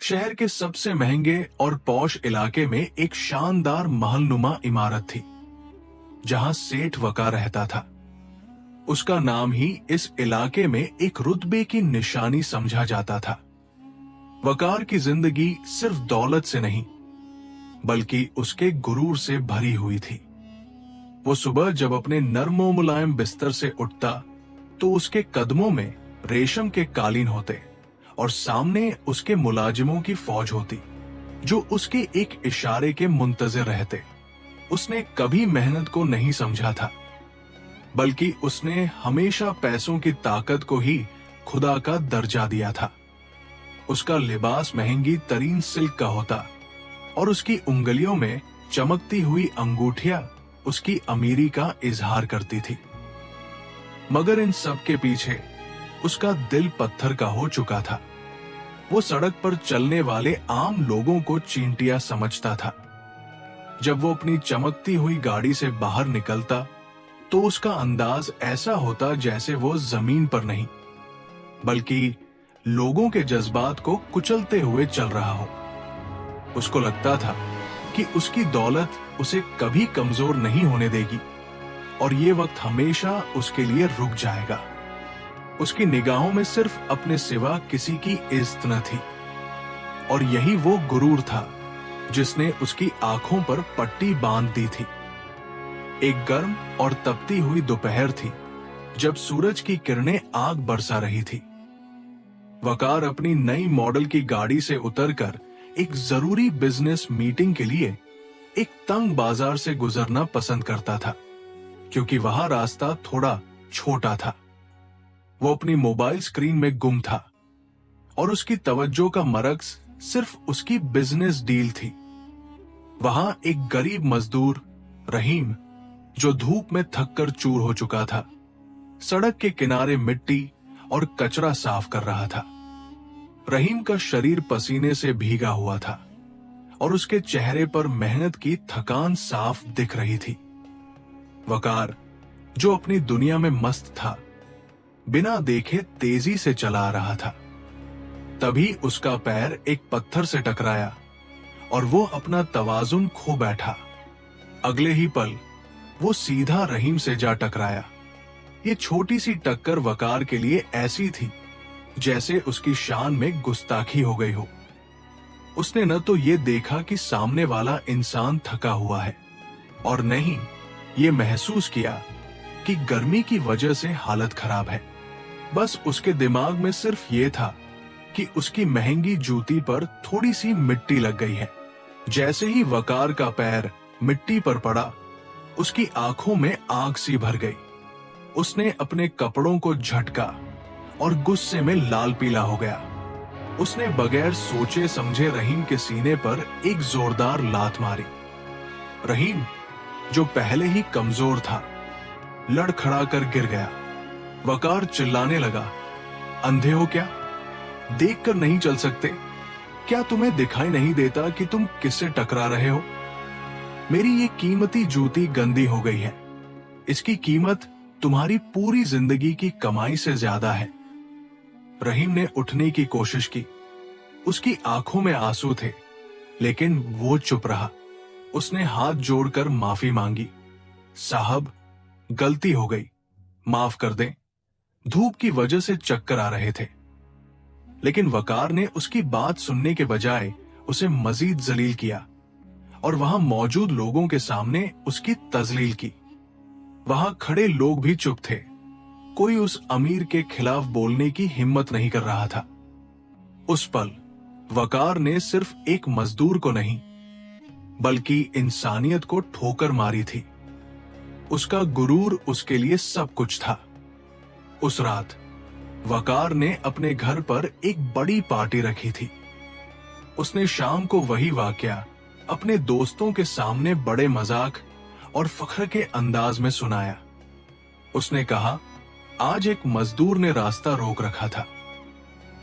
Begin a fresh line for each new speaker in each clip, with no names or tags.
शहर के सबसे महंगे और पॉश इलाके में एक शानदार महलनुमा इमारत थी, जहां सेठ वकार रहता था। उसका नाम ही इस इलाके में एक रुतबे की निशानी समझा जाता था। वकार की जिंदगी सिर्फ दौलत से नहीं, बल्कि उसके गुरूर से भरी हुई थी। वो सुबह जब अपने नर्मो मुलायम बिस्तर से उठता, तो उसके कदमों में रेशम के कालीन होते और सामने उसके मुलाजिमों की फौज होती, जो उसके एक इशारे के मुंतजिर रहते। उसने कभी मेहनत को नहीं समझा था, बल्कि उसने हमेशा पैसों की ताकत को ही खुदा का दर्जा दिया था। उसका लिबास महंगी तरीन सिल्क का होता और उसकी उंगलियों में चमकती हुई अंगूठियां उसकी अमीरी का इजहार करती थी। मगर इन सब के पीछे उसका दिल पत्थर का हो चुका था। वो सड़क पर चलने वाले आम लोगों को चींटियां समझता था। जब वो अपनी चमकती हुई गाड़ी से बाहर निकलता, तो उसका अंदाज ऐसा होता जैसे वो जमीन पर नहीं, बल्कि लोगों के जज्बात को कुचलते हुए चल रहा हो। उसको लगता था कि उसकी दौलत उसे कभी कमजोर नहीं होने देगी और ये वक्त हमेशा उसके लिए रुक जाएगा। उसकी निगाहों में सिर्फ अपने सिवा किसी की इज्जत न थी, और यही वो गुरूर था जिसने उसकी आंखों पर पट्टी बांध दी थी। एक गर्म और तपती हुई दोपहर थी, जब सूरज की किरणें आग बरसा रही थी। वकार अपनी नई मॉडल की गाड़ी से उतरकर एक जरूरी बिजनेस मीटिंग के लिए एक तंग बाजार से गुजरना पसंद करता था, क्योंकि वहां रास्ता थोड़ा छोटा था। वो अपनी मोबाइल स्क्रीन में गुम था और उसकी तवज्जो का मरकज सिर्फ उसकी बिजनेस डील थी। वहां एक गरीब मजदूर रहीम, जो धूप में थककर चूर हो चुका था, सड़क के किनारे मिट्टी और कचरा साफ कर रहा था। रहीम का शरीर पसीने से भीगा हुआ था और उसके चेहरे पर मेहनत की थकान साफ दिख रही थी। वकार, जो अपनी दुनिया में मस्त था, बिना देखे तेजी से चला आ रहा था। तभी उसका पैर एक पत्थर से टकराया और वो अपना तवाजुन खो बैठा। अगले ही पल वो सीधा रहीम से जा टकराया। ये छोटी सी टक्कर वकार के लिए ऐसी थी जैसे उसकी शान में गुस्ताखी हो गई हो। उसने न तो ये देखा कि सामने वाला इंसान थका हुआ है, और नहीं ये महसूस किया कि गर्मी की वजह से हालत खराब है। बस उसके दिमाग में सिर्फ ये था कि उसकी महंगी जूती पर थोड़ी सी मिट्टी लग गई है। जैसे ही वकार का पैर मिट्टी पर पड़ा, उसकी आंखों में आग सी भर गई। उसने अपने कपड़ों को झटका और गुस्से में लाल पीला हो गया। उसने बगैर सोचे समझे रहीम के सीने पर एक जोरदार लात मारी। रहीम, जो पहले ही कमजोर था, लड़खड़ाकर गिर गया। वकार चिल्लाने लगा, अंधे हो क्या? देखकर नहीं चल सकते? क्या तुम्हें दिखाई नहीं देता कि तुम किससे टकरा रहे हो? मेरी ये कीमती जूती गंदी हो गई है। इसकी कीमत तुम्हारी पूरी जिंदगी की कमाई से ज्यादा है। रहीम ने उठने की कोशिश की। उसकी आंखों में आंसू थे, लेकिन वो चुप रहा। उसने हाथ जोड़कर माफी मांगी। साहब, गलती हो गई, माफ कर दें। धूप की वजह से चक्कर आ रहे थे। लेकिन वकार ने उसकी बात सुनने के बजाय उसे मजीद जलील किया और वहां मौजूद लोगों के सामने उसकी तजलील की। वहां खड़े लोग भी चुप थे। कोई उस अमीर के खिलाफ बोलने की हिम्मत नहीं कर रहा था। उस पल वकार ने सिर्फ एक मजदूर को नहीं, बल्कि इंसानियत को ठोकर मारी थी। उसका गुरूर उसके लिए सब कुछ था। उस रात वकार ने अपने घर पर एक बड़ी पार्टी रखी थी। उसने शाम को वही वाकया अपने दोस्तों के सामने बड़े मजाक और फख्र के अंदाज में सुनाया। उसने कहा, आज एक मजदूर ने रास्ता रोक रखा था।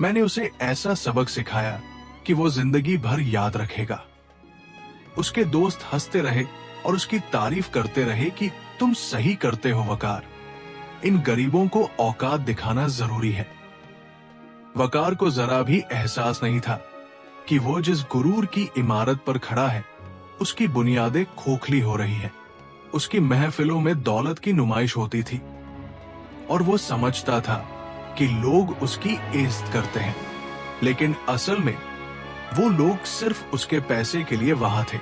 मैंने उसे ऐसा सबक सिखाया कि वो जिंदगी भर याद रखेगा। उसके दोस्त हंसते रहे और उसकी तारीफ करते रहे कि तुम सही करते हो वकार, इन गरीबों को औकात दिखाना जरूरी है। वकार को जरा भी एहसास नहीं था कि वो जिस गुरूर की इमारत पर खड़ा है उसकी बुनियादें खोखली हो रही है। उसकी महफिलों में दौलत की नुमाइश होती थी और वो समझता था कि लोग उसकी इज्जत करते हैं, लेकिन असल में वो लोग सिर्फ उसके पैसे के लिए वहां थे।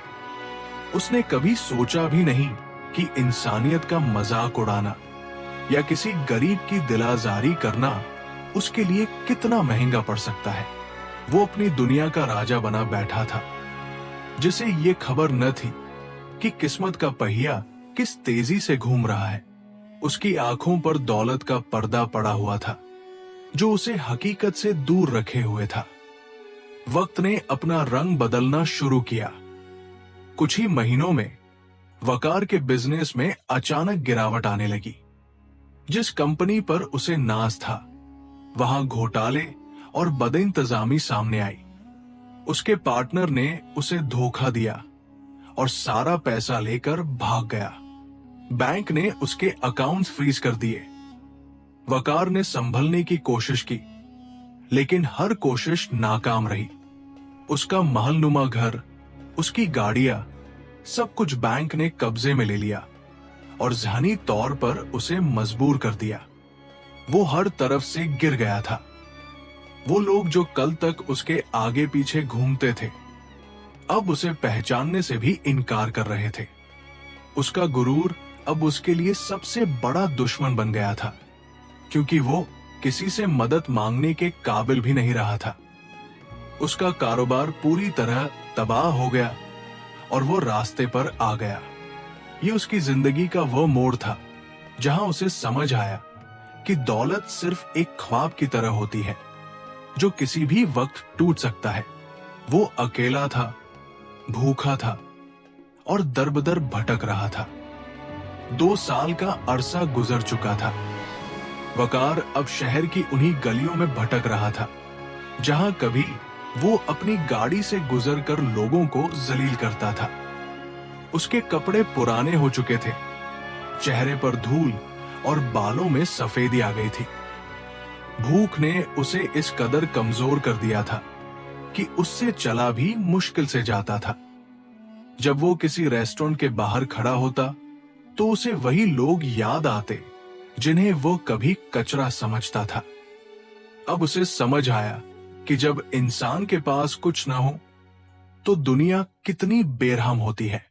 उसने कभी सोचा भी नहीं कि इंसानियत का मजाक उड़ाना या किसी गरीब की दिलाजारी करना उसके लिए कितना महंगा पड़ सकता है। वो अपनी दुनिया का राजा बना बैठा था, जिसे ये खबर न थी कि किस्मत का पहिया किस तेजी से घूम रहा है। उसकी आंखों पर दौलत का पर्दा पड़ा हुआ था जो उसे हकीकत से दूर रखे हुए था। वक्त ने अपना रंग बदलना शुरू किया। कुछ ही महीनों में वकार के बिजनेस में अचानक गिरावट आने लगी। जिस कंपनी पर उसे नाज था वहां घोटाले और बदइंतजामी सामने आई। उसके पार्टनर ने उसे धोखा दिया और सारा पैसा लेकर भाग गया। बैंक ने उसके अकाउंट्स फ्रीज कर दिए। वकार ने संभलने की कोशिश की, लेकिन हर कोशिश नाकाम रही। उसका महलनुमा घर, उसकी गाड़ियां, सब कुछ बैंक ने कब्जे में ले लिया और ज़हनी तौर पर उसे मजबूर कर दिया। वो हर तरफ से गिर गया था। वो लोग जो कल तक उसके आगे पीछे घूमते थे अब उसे पहचानने से भी इनकार कर रहे थे। उसका गुरूर अब उसके लिए सबसे बड़ा दुश्मन बन गया था, क्योंकि वो किसी से मदद मांगने के काबिल भी नहीं रहा था। उसका कारोबार पूरी तरह तबाह हो गया और वो रास्ते पर आ गया। ये उसकी जिंदगी का वो मोड़ था जहां उसे समझ आया कि दौलत सिर्फ एक ख्वाब की तरह होती है जो किसी भी वक्त टूट सकता है। वो अकेला था, भूखा था और दर-बदर भटक रहा था। 2 साल का अरसा गुजर चुका था। वकार अब शहर की उन्हीं गलियों में भटक रहा था जहां कभी वो अपनी गाड़ी से गुजरकर लोगों को जलील करता था। उसके कपड़े पुराने हो चुके थे, चेहरे पर धूल और बालों में सफेदी आ गई थी। भूख ने उसे इस कदर कमजोर कर दिया था कि उससे चला भी मुश्किल से जाता था। जब वो किसी रेस्टोरेंट के बाहर खड़ा होता तो उसे वही लोग याद आते जिन्हें वो कभी कचरा समझता था। अब उसे समझ आया कि जब इंसान के पास कुछ न हो तो दुनिया कितनी बेरहम होती है।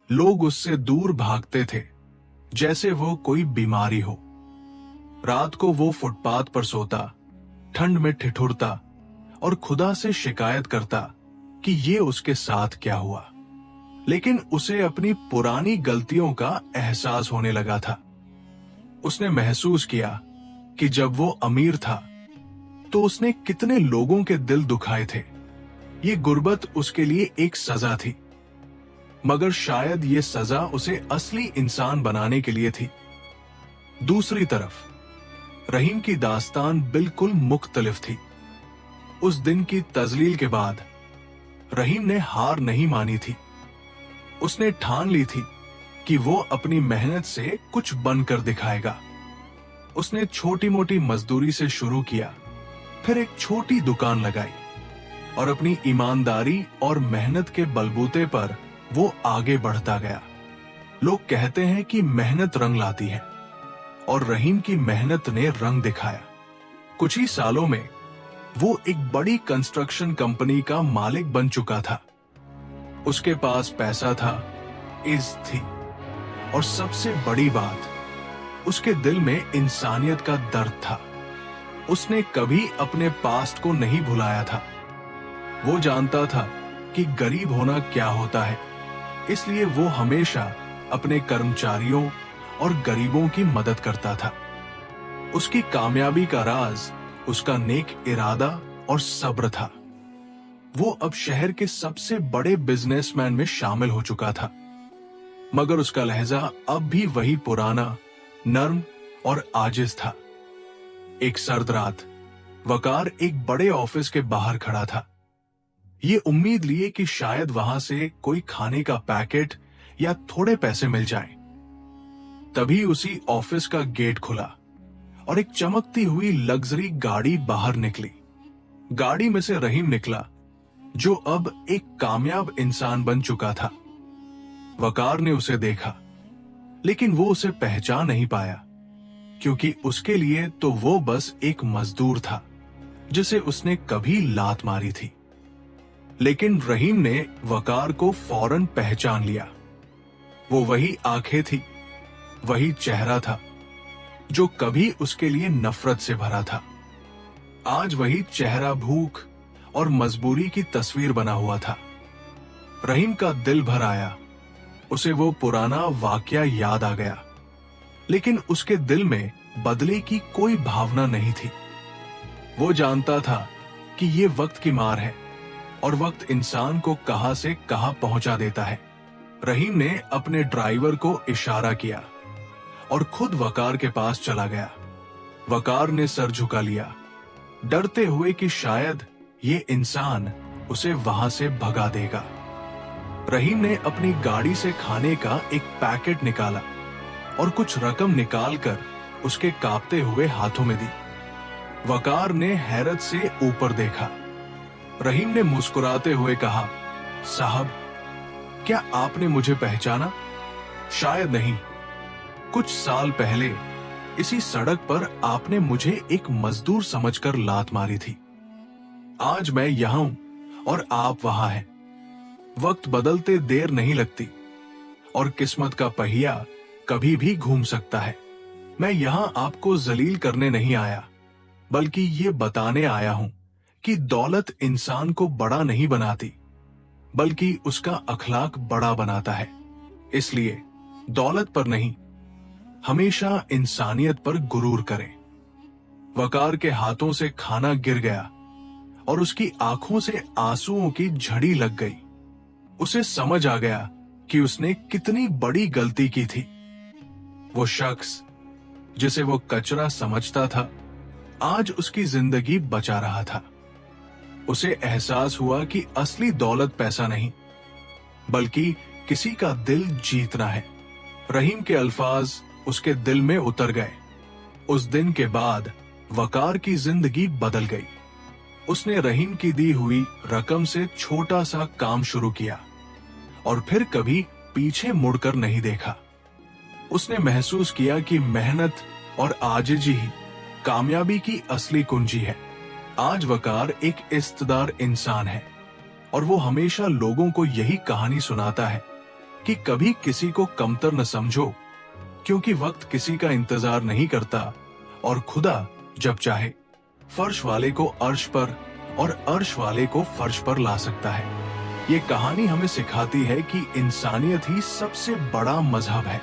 लोग उससे दूर भागते थे जैसे वो कोई बीमारी हो। रात को वो फुटपाथ पर सोता, ठंड में ठिठुरता और खुदा से शिकायत करता कि ये उसके साथ क्या हुआ। लेकिन उसे अपनी पुरानी गलतियों का एहसास होने लगा था। उसने महसूस किया कि जब वो अमीर था तो उसने कितने लोगों के दिल दुखाए थे। ये गुर्बत उसके लिए एक सजा थी, मगर शायद ये सजा उसे असली इंसान बनाने के लिए थी। दूसरी तरफ रहीम की दास्तान बिल्कुल मुख्तलिफ थी। उस दिन की तजलील के बाद रहीम ने हार नहीं मानी थी। उसने ठान ली थी कि वो अपनी मेहनत से कुछ बनकर दिखाएगा। उसने छोटी मोटी मजदूरी से शुरू किया, फिर एक छोटी दुकान लगाई और अपनी ईमानदारी और मेहनत के बलबूते पर वो आगे बढ़ता गया। लोग कहते हैं कि मेहनत रंग लाती है और रहीम की मेहनत ने रंग दिखाया। कुछ ही सालों में वो एक बड़ी कंस्ट्रक्शन कंपनी का मालिक बन चुका था। उसके पास पैसा था, इज्जत थी और सबसे बड़ी बात, उसके दिल में इंसानियत का दर्द था। उसने कभी अपने पास्ट को नहीं भुलाया था। वो जानता था कि गरीब होना क्या होता है, इसलिए वो हमेशा अपने कर्मचारियों और गरीबों की मदद करता था। उसकी कामयाबी का राज उसका नेक इरादा और सब्र था। वो अब शहर के सबसे बड़े बिजनेसमैन में शामिल हो चुका था, मगर उसका लहजा अब भी वही पुराना, नर्म और आजिज था। एक सर्द रात वकार एक बड़े ऑफिस के बाहर खड़ा था, ये उम्मीद लिए कि शायद वहां से कोई खाने का पैकेट या थोड़े पैसे मिल जाएं। तभी उसी ऑफिस का गेट खुला और एक चमकती हुई लग्जरी गाड़ी बाहर निकली। गाड़ी में से रहीम निकला जो अब एक कामयाब इंसान बन चुका था। वकार ने उसे देखा, लेकिन वो उसे पहचान नहीं पाया, क्योंकि उसके लिए तो वो बस एक मजदूर था जिसे उसने कभी लात मारी थी। लेकिन रहीम ने वकार को फौरन पहचान लिया। वो वही आंखें थी, वही चेहरा था जो कभी उसके लिए नफरत से भरा था। आज वही चेहरा भूख और मजबूरी की तस्वीर बना हुआ था। रहीम का दिल भर आया। उसे वो पुराना वाकया याद आ गया, लेकिन उसके दिल में बदले की कोई भावना नहीं थी। वो जानता था कि ये वक्त की मार है और वक्त इंसान को कहां से कहां पहुंचा देता है। रहीम ने अपने ड्राइवर को इशारा किया और खुद वकार के पास चला गया। वकार ने सर झुका लिया, डरते हुए कि शायद ये इंसान उसे वहां से भगा देगा। रहीम ने अपनी गाड़ी से खाने का एक पैकेट निकाला और कुछ रकम निकालकर उसके कांपते हुए हाथों में दी। वकार ने हैरत से ऊपर देखा। रहीम ने मुस्कुराते हुए कहा, साहब, क्या आपने मुझे पहचाना? शायद नहीं। कुछ साल पहले इसी सड़क पर आपने मुझे एक मजदूर समझकर लात मारी थी। आज मैं यहां हूं और आप वहां हैं। वक्त बदलते देर नहीं लगती और किस्मत का पहिया कभी भी घूम सकता है। मैं यहां आपको जलील करने नहीं आया, बल्कि ये बताने आया हूं कि दौलत इंसान को बड़ा नहीं बनाती, बल्कि उसका अखलाक बड़ा बनाता है। इसलिए दौलत पर नहीं, हमेशा इंसानियत पर गुरूर करें। वकार के हाथों से खाना गिर गया और उसकी आंखों से आंसुओं की झड़ी लग गई। उसे समझ आ गया कि उसने कितनी बड़ी गलती की थी। वो शख्स जिसे वो कचरा समझता था, आज उसकी जिंदगी बचा रहा था। उसे एहसास हुआ कि असली दौलत पैसा नहीं, बल्कि किसी का दिल जीतना है। रहीम के अल्फाज उसके दिल में उतर गए। उस दिन के बाद वकार की जिंदगी बदल गई। उसने रहीम की दी हुई रकम से छोटा सा काम शुरू किया और फिर कभी पीछे मुड़कर नहीं देखा। उसने महसूस किया कि मेहनत और आजिजी ही कामयाबी की असली कुंजी है। आज वकार एक इज्जतदार इंसान है और वो हमेशा लोगों को यही कहानी सुनाता है कि कभी किसी को कमतर न समझो, क्योंकि वक्त किसी का इंतजार नहीं करता और खुदा जब चाहे फर्श वाले को अर्श पर और अर्श वाले को फर्श पर ला सकता है। ये कहानी हमें सिखाती है कि इंसानियत ही सबसे बड़ा मजहब है।